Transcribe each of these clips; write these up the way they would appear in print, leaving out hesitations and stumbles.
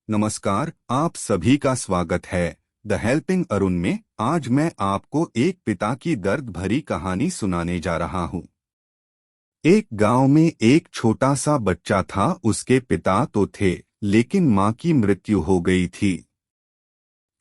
नमस्कार, आप सभी का स्वागत है द हेल्पिंग अरुण में। आज मैं आपको एक पिता की दर्द भरी कहानी सुनाने जा रहा हूँ। एक गांव में एक छोटा सा बच्चा था। उसके पिता तो थे, लेकिन माँ की मृत्यु हो गई थी।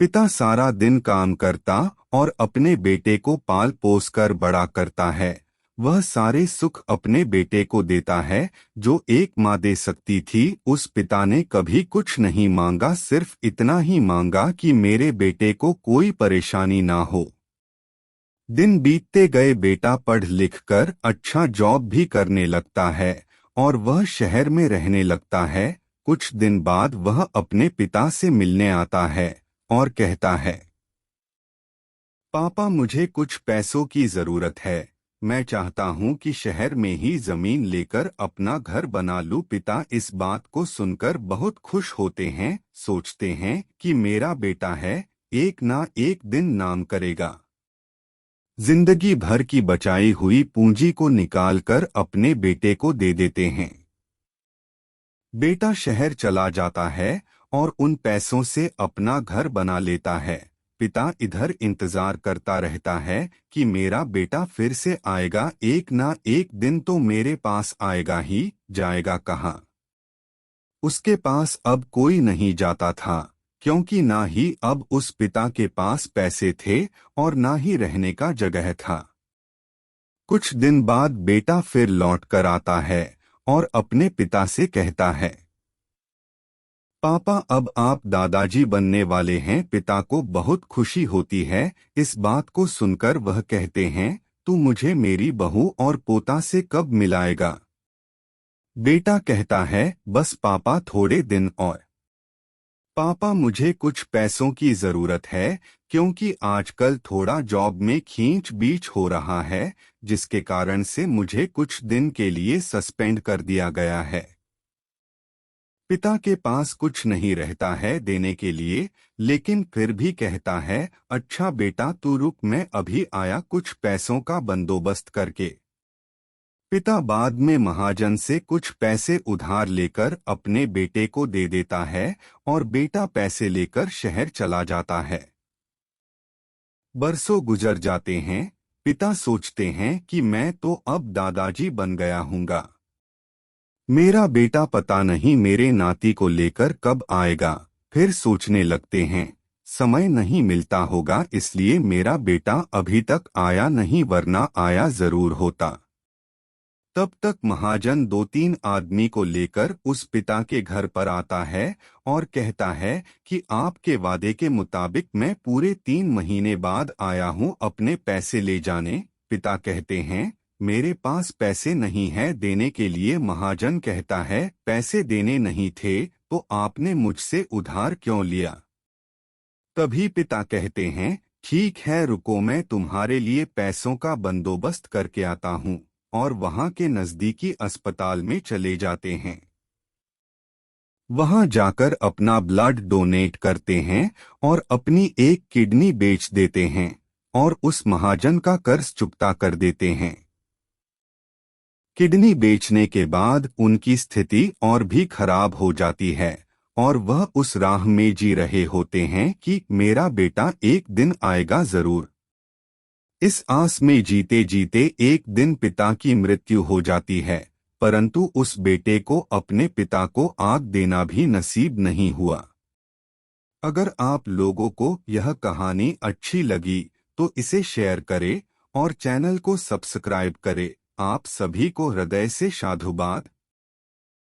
पिता सारा दिन काम करता और अपने बेटे को पाल पोस कर बड़ा करता है। वह सारे सुख अपने बेटे को देता है जो एक माँ दे सकती थी। उस पिता ने कभी कुछ नहीं मांगा, सिर्फ इतना ही मांगा कि मेरे बेटे को कोई परेशानी ना हो। दिन बीतते गए, बेटा पढ़ लिख कर अच्छा जॉब भी करने लगता है और वह शहर में रहने लगता है। कुछ दिन बाद वह अपने पिता से मिलने आता है और कहता है, पापा मुझे कुछ पैसों की जरूरत है। मैं चाहता हूँ कि शहर में ही जमीन लेकर अपना घर बना लूं। पिता इस बात को सुनकर बहुत खुश होते हैं, सोचते हैं कि मेरा बेटा है, एक ना एक दिन नाम करेगा। जिंदगी भर की बचाई हुई पूंजी को निकालकर अपने बेटे को दे देते हैं। बेटा शहर चला जाता है और उन पैसों से अपना घर बना लेता है। पिता इधर इंतजार करता रहता है कि मेरा बेटा फिर से आएगा, एक ना एक दिन तो मेरे पास आएगा ही। जाएगा कहाँ? उसके पास अब कोई नहीं जाता था, क्योंकि ना ही अब उस पिता के पास पैसे थे और ना ही रहने का जगह था। कुछ दिन बाद बेटा फिर लौट कर आता है और अपने पिता से कहता है, पापा अब आप दादाजी बनने वाले हैं। पिता को बहुत खुशी होती है। इस बात को सुनकर वह कहते हैं, तू मुझे मेरी बहू और पोता से कब मिलाएगा? बेटा कहता है, बस पापा थोड़े दिन और। पापा मुझे कुछ पैसों की जरूरत है, क्योंकि आजकल थोड़ा जॉब में खींच बीच हो रहा है, जिसके कारण से मुझे कुछ दिन के लिए सस्पेंड कर दिया गया है। पिता के पास कुछ नहीं रहता है देने के लिए, लेकिन फिर भी कहता है, अच्छा बेटा तू रुक, मैं अभी आया कुछ पैसों का बंदोबस्त करके। पिता बाद में महाजन से कुछ पैसे उधार लेकर अपने बेटे को दे देता है और बेटा पैसे लेकर शहर चला जाता है। बरसों गुजर जाते हैं। पिता सोचते हैं कि मैं तो अब दादाजी बन गया हूँगा। मेरा बेटा पता नहीं मेरे नाती को लेकर कब आएगा। फिर सोचने लगते हैं, समय नहीं मिलता होगा, इसलिए मेरा बेटा अभी तक आया नहीं, वरना आया जरूर होता। तब तक महाजन दो तीन आदमी को लेकर उस पिता के घर पर आता है और कहता है कि आपके वादे के मुताबिक मैं पूरे 3 महीने बाद आया हूँ अपने पैसे ले जाने। पिता कहते हैं, मेरे पास पैसे नहीं है देने के लिए। महाजन कहता है, पैसे देने नहीं थे तो आपने मुझसे उधार क्यों लिया? तभी पिता कहते हैं, ठीक है रुको, मैं तुम्हारे लिए पैसों का बंदोबस्त करके आता हूँ। और वहां के नजदीकी अस्पताल में चले जाते हैं। वहां जाकर अपना ब्लड डोनेट करते हैं और अपनी एक किडनी बेच देते हैं और उस महाजन का कर्ज चुकता कर देते हैं। किडनी बेचने के बाद उनकी स्थिति और भी खराब हो जाती है और वह उस राह में जी रहे होते हैं कि मेरा बेटा एक दिन आएगा जरूर। इस आस में जीते जीते एक दिन पिता की मृत्यु हो जाती है, परंतु उस बेटे को अपने पिता को आग देना भी नसीब नहीं हुआ। अगर आप लोगों को यह कहानी अच्छी लगी तो इसे शेयर करें और चैनल को सब्सक्राइब करें। आप सभी को हृदय से साधुवाद।